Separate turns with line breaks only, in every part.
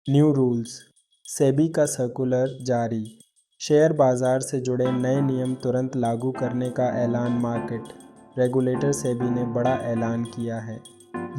New rules, SEBI का circular जारी, share बाजार से जुड़े नए नियम तुरंत लागू करने का ऐलान। मार्केट रेगुलेटर सेबी ने बड़ा ऐलान किया है।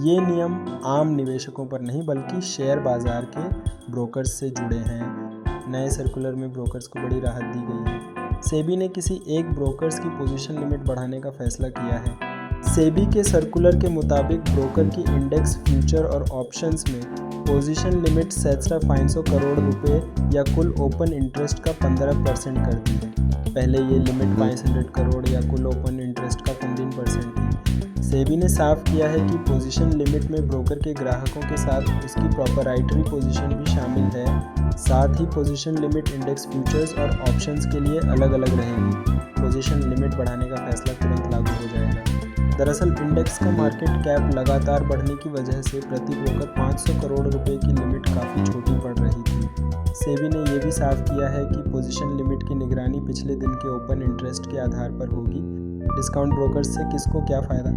ये नियम आम निवेशकों पर नहीं बल्कि शेयर बाजार के ब्रोकर्स से जुड़े हैं। नए सर्कुलर में ब्रोकर्स को बड़ी राहत दी गई है। सेबी ने किसी एक ब्रोकर्स की पोजीशन लिमिट बढ़ाने का फैसला किया है। सेबी के सर्कुलर के मुताबिक ब्रोकर की इंडेक्स फ्यूचर और ऑप्शंस में पोजीशन लिमिट 750 करोड़ रुपए या कुल ओपन इंटरेस्ट का 15% कर दी है। पहले ये लिमिट 500 करोड़ या कुल ओपन इंटरेस्ट का 15% थी। सेबी ने साफ किया है कि पोजीशन लिमिट में ब्रोकर के ग्राहकों के साथ उसकी प्रोप्राइटरी पोजीशन भी शामिल है। साथ ही पोजीशन लिमिट इंडेक्स फ्यूचर्स और ऑप्शंस के लिए अलग अलग रहेगी। पोजीशन लिमिट बढ़ाने का फैसला तुरंत लागू हो जाएगा। दरअसल इंडेक्स का मार्केट कैप लगातार बढ़ने की वजह से प्रति ब्रोकर 500 करोड़ रुपए की लिमिट काफ़ी छोटी पड़ रही थी। सेबी ने यह भी साफ किया है कि पोजीशन लिमिट की निगरानी पिछले दिन के ओपन इंटरेस्ट के आधार पर होगी। डिस्काउंट ब्रोकर्स से किसको क्या फ़ायदा?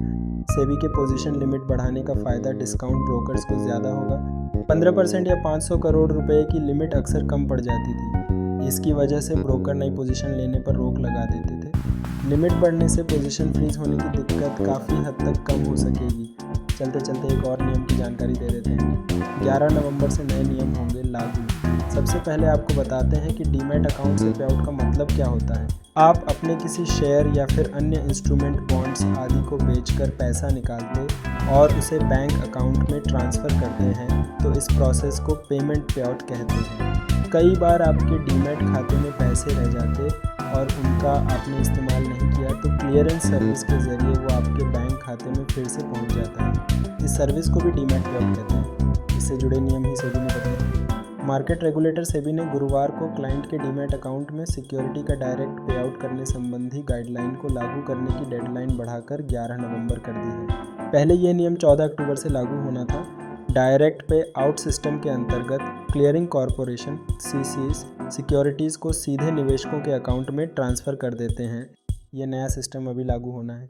सेबी के पोजीशन लिमिट बढ़ाने का फ़ायदा डिस्काउंट ब्रोकर्स को ज़्यादा होगा। 15% या 500 करोड़ रुपए की लिमिट अक्सर कम पड़ जाती थी। इसकी वजह से ब्रोकर नई पोजीशन लेने पर रोक लगा देते थे। लिमिट बढ़ने से पोजीशन फ्रीज होने की दिक्कत काफ़ी हद तक कम हो सकेगी। चलते चलते एक और नियम की जानकारी दे देते हैं। 11 नवंबर से नए नियम होंगे लागू। सबसे पहले आपको बताते हैं कि डीमैट अकाउंट से पेआउट का मतलब क्या होता है। आप अपने किसी शेयर या फिर अन्य इंस्ट्रूमेंट, बॉन्ड्स आदि को बेचकर पैसा निकालते और उसे बैंक अकाउंट में ट्रांसफ़र करते हैं तो इस प्रोसेस को पेमेंट पेआउट कहते हैं। कई बार आपके डीमैट खाते में पैसे रह जाते और उनका आपने इस्तेमाल नहीं किया तो क्लियरेंस सर्विस के ज़रिए वो आपके बैंक खाते में फिर से पहुंच जाता है। इस सर्विस को भी डीमैट पेआउट कहते हैं। इससे जुड़े नियम ही सेबी ने बताए। मार्केट रेगुलेटर सेबी ने गुरुवार को क्लाइंट के डीमैट अकाउंट में सिक्योरिटी का डायरेक्ट पेआउट करने संबंधी गाइडलाइन को लागू करने की डेडलाइन बढ़ाकर 11 नवंबर कर दी है। पहले ये नियम 14 अक्टूबर से लागू होना था। डायरेक्ट पे आउट सिस्टम के अंतर्गत क्लियरिंग कॉरपोरेशन सीसीज सिक्योरिटीज़ को सीधे निवेशकों के अकाउंट में ट्रांसफ़र कर देते हैं। यह नया सिस्टम अभी लागू होना है।